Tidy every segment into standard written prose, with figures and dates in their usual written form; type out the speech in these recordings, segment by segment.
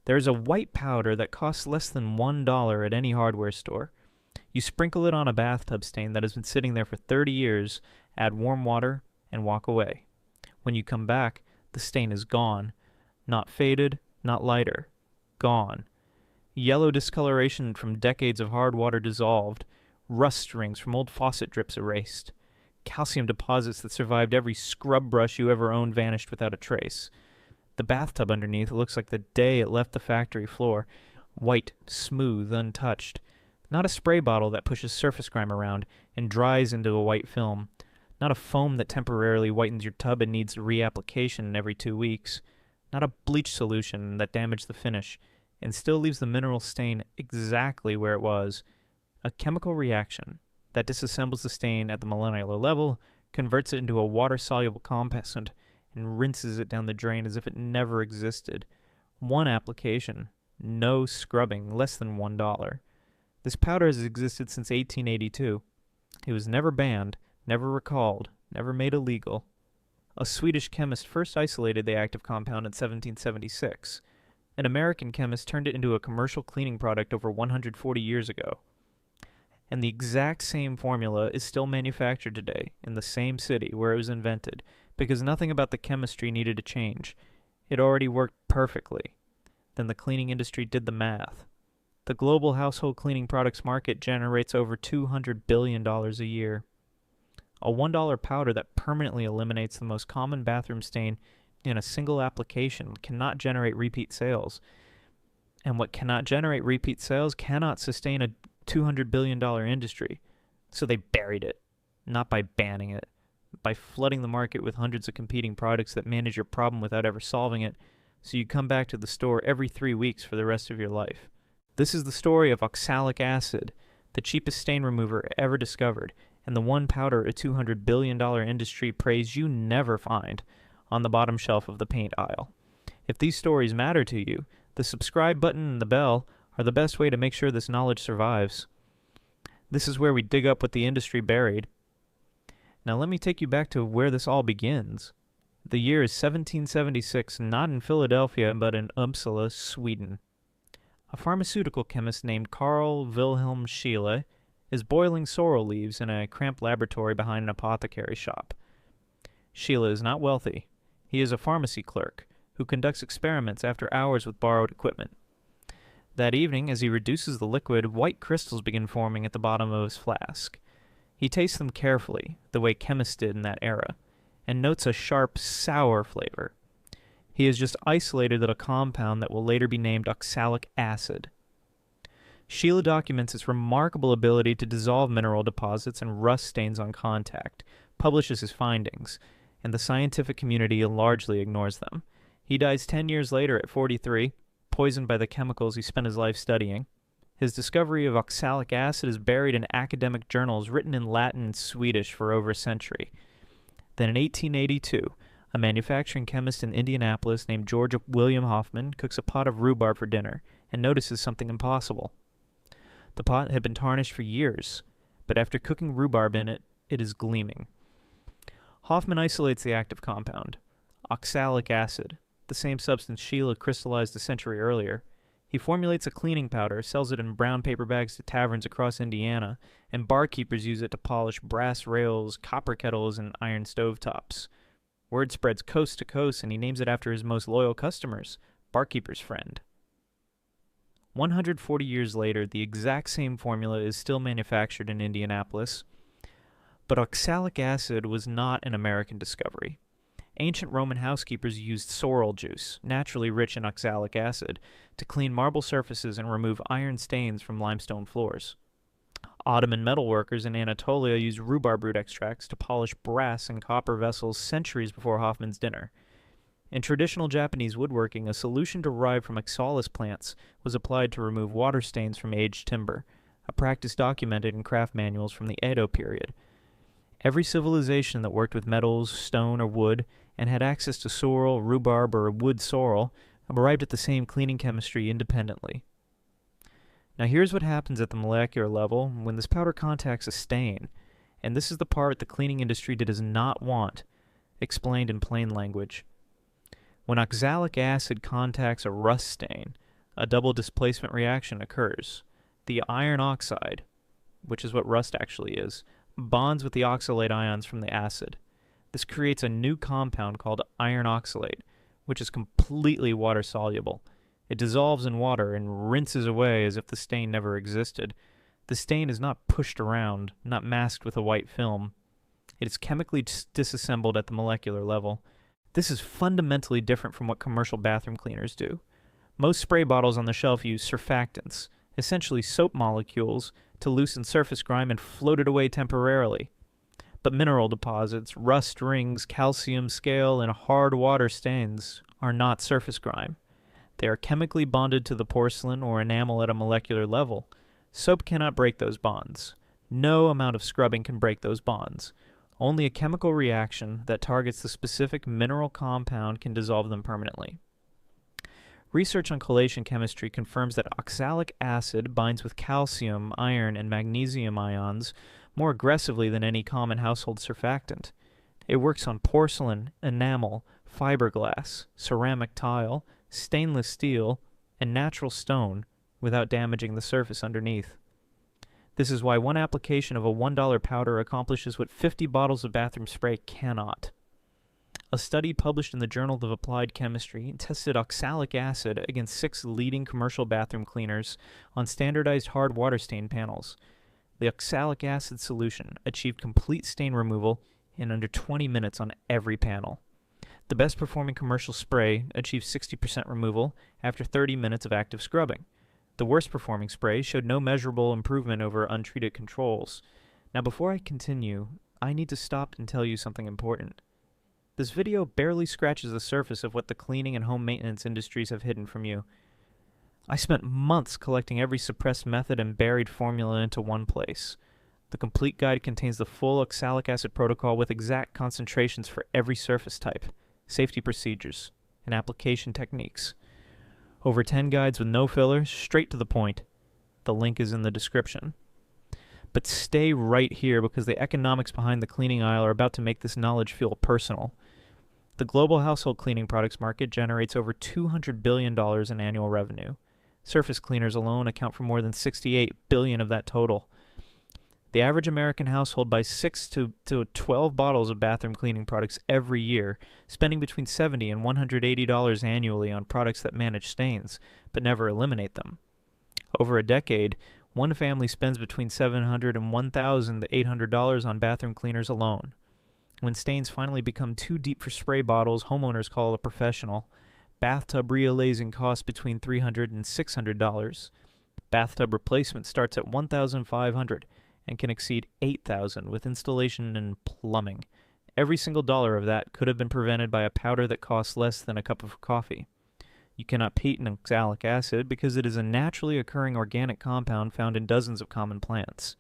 There's a white powder that costs less than $1 at any hardware store. You sprinkle it on a bathtub stain that has been sitting there for 30 years, add warm water, and walk away. When you come back, the stain is gone. Not faded, not lighter. Gone. Yellow discoloration from decades of hard water dissolved. Rust rings from old faucet drips erased. Calcium deposits that survived every scrub brush you ever owned vanished without a trace. The bathtub underneath looks like the day it left the factory floor. White, smooth, untouched. Not a spray bottle that pushes surface grime around and dries into a white film. Not a foam that temporarily whitens your tub and needs reapplication every 2 weeks. Not a bleach solution that damaged the finish and still leaves the mineral stain exactly where it was. A chemical reaction that disassembles the stain at the molecular level, converts it into a water-soluble composite, and rinses it down the drain as if it never existed. One application, no scrubbing, less than $1. This powder has existed since 1882. It was never banned, never recalled, never made illegal. A Swedish chemist first isolated the active compound in 1776. An American chemist turned it into a commercial cleaning product over 140 years ago. And the exact same formula is still manufactured today in the same city where it was invented, because nothing about the chemistry needed to change. It already worked perfectly. Then the cleaning industry did the math. The global household cleaning products market generates over $200 billion a year. A $1 powder that permanently eliminates the most common bathroom stain in a single application cannot generate repeat sales. And what cannot generate repeat sales cannot sustain a $200 billion industry. So they buried it, not by banning it, by flooding the market with hundreds of competing products that manage your problem without ever solving it, so you come back to the store every 3 weeks for the rest of your life. This is the story of oxalic acid, the cheapest stain remover ever discovered, and the one powder a $200 billion industry prays you never find on the bottom shelf of the paint aisle. If these stories matter to you, the subscribe button and the bell are the best way to make sure this knowledge survives. This is where we dig up what the industry buried. Now let me take you back to where this all begins. The year is 1776, not in Philadelphia, but in Uppsala, Sweden. A pharmaceutical chemist named Carl Wilhelm Scheele is boiling sorrel leaves in a cramped laboratory behind an apothecary shop. Scheele is not wealthy. He is a pharmacy clerk who conducts experiments after hours with borrowed equipment. That evening, as he reduces the liquid, white crystals begin forming at the bottom of his flask. He tastes them carefully, the way chemists did in that era, and notes a sharp, sour flavor. He has just isolated a compound that will later be named oxalic acid. Scheele documents its remarkable ability to dissolve mineral deposits and rust stains on contact, publishes his findings, and the scientific community largely ignores them. He dies 10 years later at 43, poisoned by the chemicals he spent his life studying. His discovery of oxalic acid is buried in academic journals written in Latin and Swedish for over a century. Then in 1882, a manufacturing chemist in Indianapolis named George William Hoffman cooks a pot of rhubarb for dinner and notices something impossible. The pot had been tarnished for years, but after cooking rhubarb in it, it is gleaming. Hoffman isolates the active compound, oxalic acid, the same substance Scheele crystallized a century earlier. He formulates a cleaning powder, sells it in brown paper bags to taverns across Indiana, and barkeepers use it to polish brass rails, copper kettles, and iron stovetops. Word spreads coast to coast, and he names it after his most loyal customers, Barkeeper's Friend. 140 years later, the exact same formula is still manufactured in Indianapolis, but oxalic acid was not an American discovery. Ancient Roman housekeepers used sorrel juice, naturally rich in oxalic acid, to clean marble surfaces and remove iron stains from limestone floors. Ottoman metalworkers in Anatolia used rhubarb root extracts to polish brass and copper vessels centuries before Hoffman's dinner. In traditional Japanese woodworking, a solution derived from oxalis plants was applied to remove water stains from aged timber, a practice documented in craft manuals from the Edo-period. Every civilization that worked with metals, stone, or wood, and had access to sorrel, rhubarb, or wood sorrel, arrived at the same cleaning chemistry independently. Now here's what happens at the molecular level when this powder contacts a stain, and this is the part the cleaning industry does not want, explained in plain language. When oxalic acid contacts a rust stain, a double displacement reaction occurs. The iron oxide, which is what rust actually is, bonds with the oxalate ions from the acid. This creates a new compound called iron oxalate, which is completely water-soluble. It dissolves in water and rinses away as if the stain never existed. The stain is not pushed around, not masked with a white film. It is chemically disassembled at the molecular level. This is fundamentally different from what commercial bathroom cleaners do. Most spray bottles on the shelf use surfactants, essentially soap molecules, to loosen surface grime and float it away temporarily. But mineral deposits, rust rings, calcium scale, and hard water stains are not surface grime. They are chemically bonded to the porcelain or enamel at a molecular level. Soap cannot break those bonds. No amount of scrubbing can break those bonds. Only a chemical reaction that targets the specific mineral compound can dissolve them permanently. Research on collation chemistry confirms that oxalic acid binds with calcium, iron, and magnesium ions more aggressively than any common household surfactant. It works on porcelain, enamel, fiberglass, ceramic tile, stainless steel, and natural stone without damaging the surface underneath. This is why one application of a $1 powder accomplishes what 50 bottles of bathroom spray cannot. A study published in the Journal of Applied Chemistry tested oxalic acid against 6 leading commercial bathroom cleaners on standardized hard water stain panels. The oxalic acid solution achieved complete stain removal in under 20 minutes on every panel. The best performing commercial spray achieved 60% removal after 30 minutes of active scrubbing. The worst performing spray showed no measurable improvement over untreated controls. Now before I continue, I need to stop and tell you something important. This video barely scratches the surface of what the cleaning and home maintenance industries have hidden from you. I spent months collecting every suppressed method and buried formula into one place. The complete guide contains the full oxalic acid protocol with exact concentrations for every surface type, safety procedures, and application techniques. Over 10 guides with no fillers, straight to the point. The link is in the description. But stay right here because the economics behind the cleaning aisle are about to make this knowledge feel personal. The global household cleaning products market generates over $200 billion in annual revenue. Surface cleaners alone account for more than $68 billion of that total. The average American household buys 6 to 12 bottles of bathroom cleaning products every year, spending between $70 and $180 annually on products that manage stains, but never eliminate them. Over a decade, one family spends between $700 and $1,800 on bathroom cleaners alone. When stains finally become too deep for spray bottles, homeowners call a professional. Bathtub realizing costs between $300 and $600. Bathtub replacement starts at $1,500 and can exceed $8,000 with installation and plumbing. Every single dollar of that could have been prevented by a powder that costs less than a cup of coffee. You cannot patent oxalic acid because it is a naturally occurring organic compound found in dozens of common plants.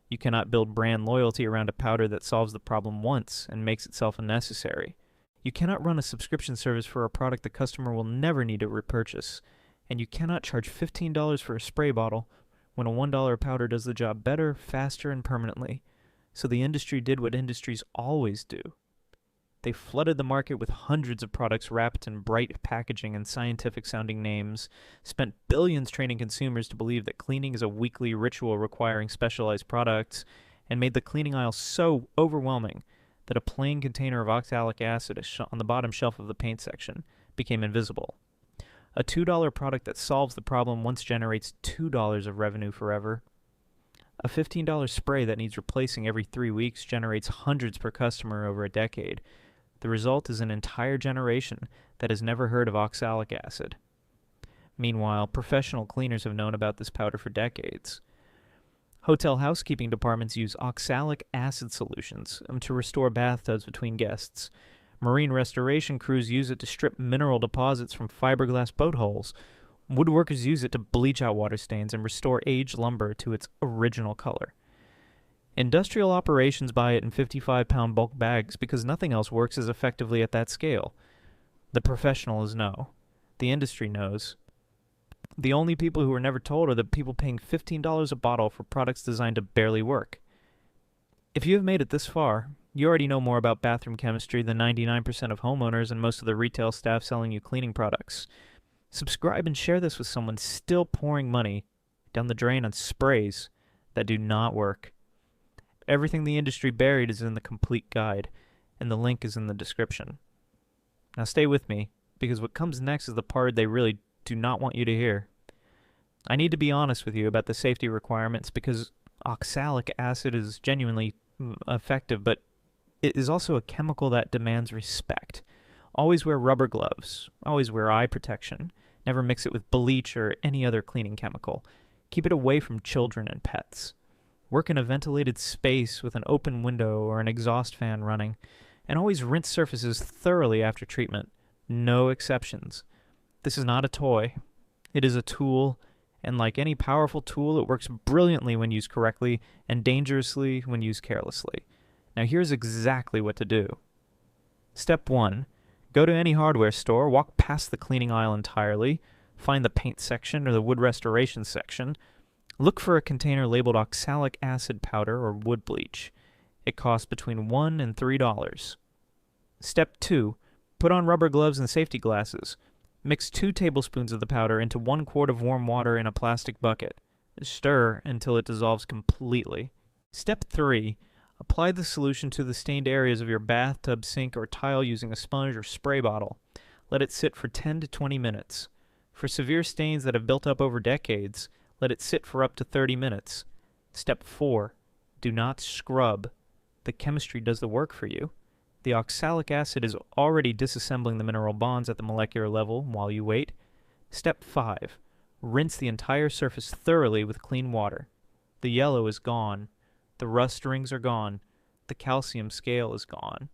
You cannot build brand loyalty around a powder that solves the problem once and makes itself unnecessary. You cannot run a subscription service for a product the customer will never need to repurchase. And you cannot charge $15 for a spray bottle when a $1 powder does the job better, faster, and permanently. So the industry did what industries always do. They flooded the market with hundreds of products wrapped in bright packaging and scientific-sounding names, spent billions training consumers to believe that cleaning is a weekly ritual requiring specialized products, and made the cleaning aisle so overwhelming that a plain container of oxalic acid on the bottom shelf of the paint section became invisible. A $2 product that solves the problem once generates $2 of revenue forever. A $15 spray that needs replacing every 3 weeks generates hundreds per customer over a decade. The result is an entire generation that has never heard of oxalic acid. Meanwhile, professional cleaners have known about this powder for decades. Hotel housekeeping departments use oxalic acid solutions to restore bathtubs between guests. Marine restoration crews use it to strip mineral deposits from fiberglass boat hulls. Woodworkers use it to bleach out water stains and restore aged lumber to its original color. Industrial operations buy it in 55-pound bulk bags because nothing else works as effectively at that scale. The professionals know. The industry knows. The only people who are never told are the people paying $15 a bottle for products designed to barely work. If you have made it this far, you already know more about bathroom chemistry than 99% of homeowners and most of the retail staff selling you cleaning products. Subscribe and share this with someone still pouring money down the drain on sprays that do not work. Everything the industry buried is in the complete guide, and the link is in the description. Now stay with me, because what comes next is the part they really do not want you to hear. I need to be honest with you about the safety requirements because oxalic acid is genuinely effective, but it is also a chemical that demands respect. Always wear rubber gloves. Always wear eye protection. Never mix it with bleach or any other cleaning chemical. Keep it away from children and pets. Work in a ventilated space with an open window or an exhaust fan running, and always rinse surfaces thoroughly after treatment. No exceptions. This is not a toy. It is a tool, and like any powerful tool, it works brilliantly when used correctly and dangerously when used carelessly. Now here's exactly what to do. Step 1. Go to any hardware store, walk past the cleaning aisle entirely, find the paint section or the wood restoration section. Look for a container labeled oxalic acid powder or wood bleach. It costs between $1 and $3. Step 2. Put on rubber gloves and safety glasses. Mix 2 tablespoons of the powder into 1 quart of warm water in a plastic bucket. Stir until it dissolves completely. Step 3. Apply the solution to the stained areas of your bathtub, sink, or tile using a sponge or spray bottle. Let it sit for 10 to 20 minutes. For severe stains that have built up over decades, let it sit for up to 30 minutes. Step 4. Do not scrub. The chemistry does the work for you. The oxalic acid is already disassembling the mineral bonds at the molecular level while you wait. Step 5. Rinse the entire surface thoroughly with clean water. The yellow is gone. The rust rings are gone. The calcium scale is gone.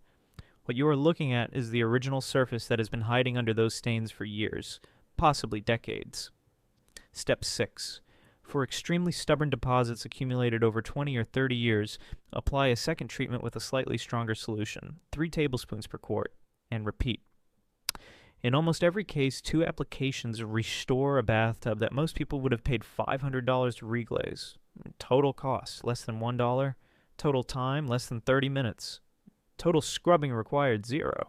What you are looking at is the original surface that has been hiding under those stains for years, possibly decades. Step 6. For extremely stubborn deposits accumulated over 20 or 30 years, apply a second treatment with a slightly stronger solution, 3 tablespoons per quart, and repeat. In almost every case, 2 applications restore a bathtub that most people would have paid $500 to reglaze. Total cost, less than $1. Total time, less than 30 minutes. Total scrubbing required, 0.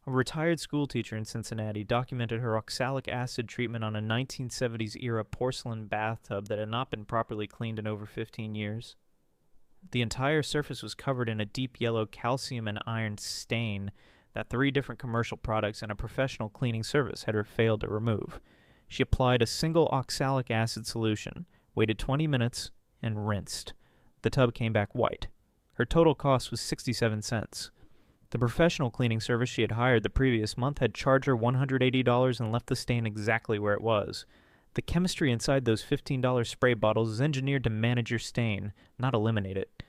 A retired schoolteacher in Cincinnati documented her oxalic acid treatment on a 1970s-era porcelain bathtub that had not been properly cleaned in over 15 years. The entire surface was covered in a deep yellow calcium and iron stain that 3 different commercial products and a professional cleaning service had failed to remove. She applied a single oxalic acid solution, waited 20 minutes, and rinsed. The tub came back white. Her total cost was 67 cents. The professional cleaning service she had hired the previous month had charged her $180 and left the stain exactly where it was. The chemistry inside those $15 spray bottles is engineered to manage your stain, not eliminate it.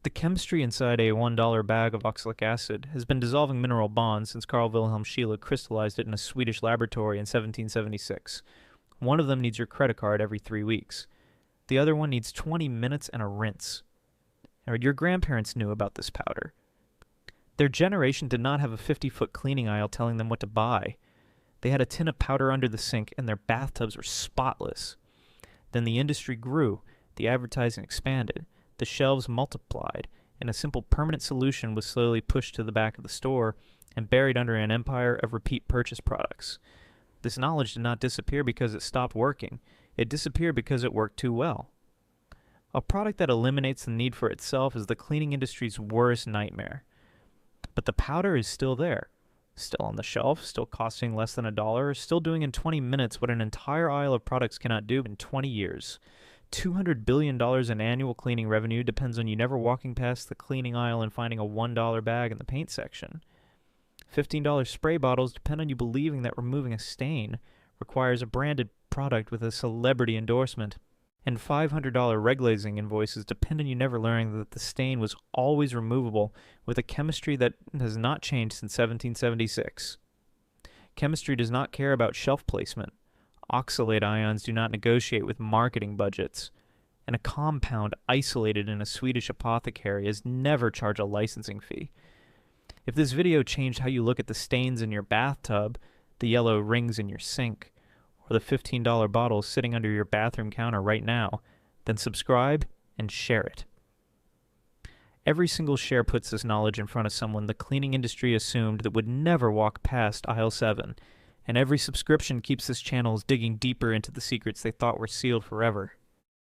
The chemistry inside a $1 bag of oxalic acid has been dissolving mineral bonds since Carl Wilhelm Scheele crystallized it in a Swedish laboratory in 1776. One of them needs your credit card every 3 weeks. The other one needs 20 minutes and a rinse. Your grandparents knew about this powder. Their generation did not have a 50-foot cleaning aisle telling them what to buy. They had a tin of powder under the sink, and their bathtubs were spotless. Then the industry grew, the advertising expanded, the shelves multiplied, and a simple permanent solution was slowly pushed to the back of the store and buried under an empire of repeat purchase products. This knowledge did not disappear because it stopped working. It disappeared because it worked too well. A product that eliminates the need for itself is the cleaning industry's worst nightmare. But the powder is still there, still on the shelf, still costing less than $1, still doing in 20 minutes what an entire aisle of products cannot do in 20 years. $200 billion in annual cleaning revenue depends on you never walking past the cleaning aisle and finding a $1 bag in the paint section. $15 spray bottles depend on you believing that removing a stain requires a branded product with a celebrity endorsement. And $500 reglazing invoices depend on you never learning that the stain was always removable with a chemistry that has not changed since 1776. Chemistry does not care about shelf placement. Oxalate ions do not negotiate with marketing budgets. And a compound isolated in a Swedish apothecary has never charged a licensing fee. If this video changed how you look at the stains in your bathtub, the yellow rings in your sink, or the $15 bottle sitting under your bathroom counter right now, then subscribe and share it. Every single share puts this knowledge in front of someone the cleaning industry assumed that would never walk past aisle 7. and every subscription keeps this channel digging deeper into the secrets they thought were sealed forever.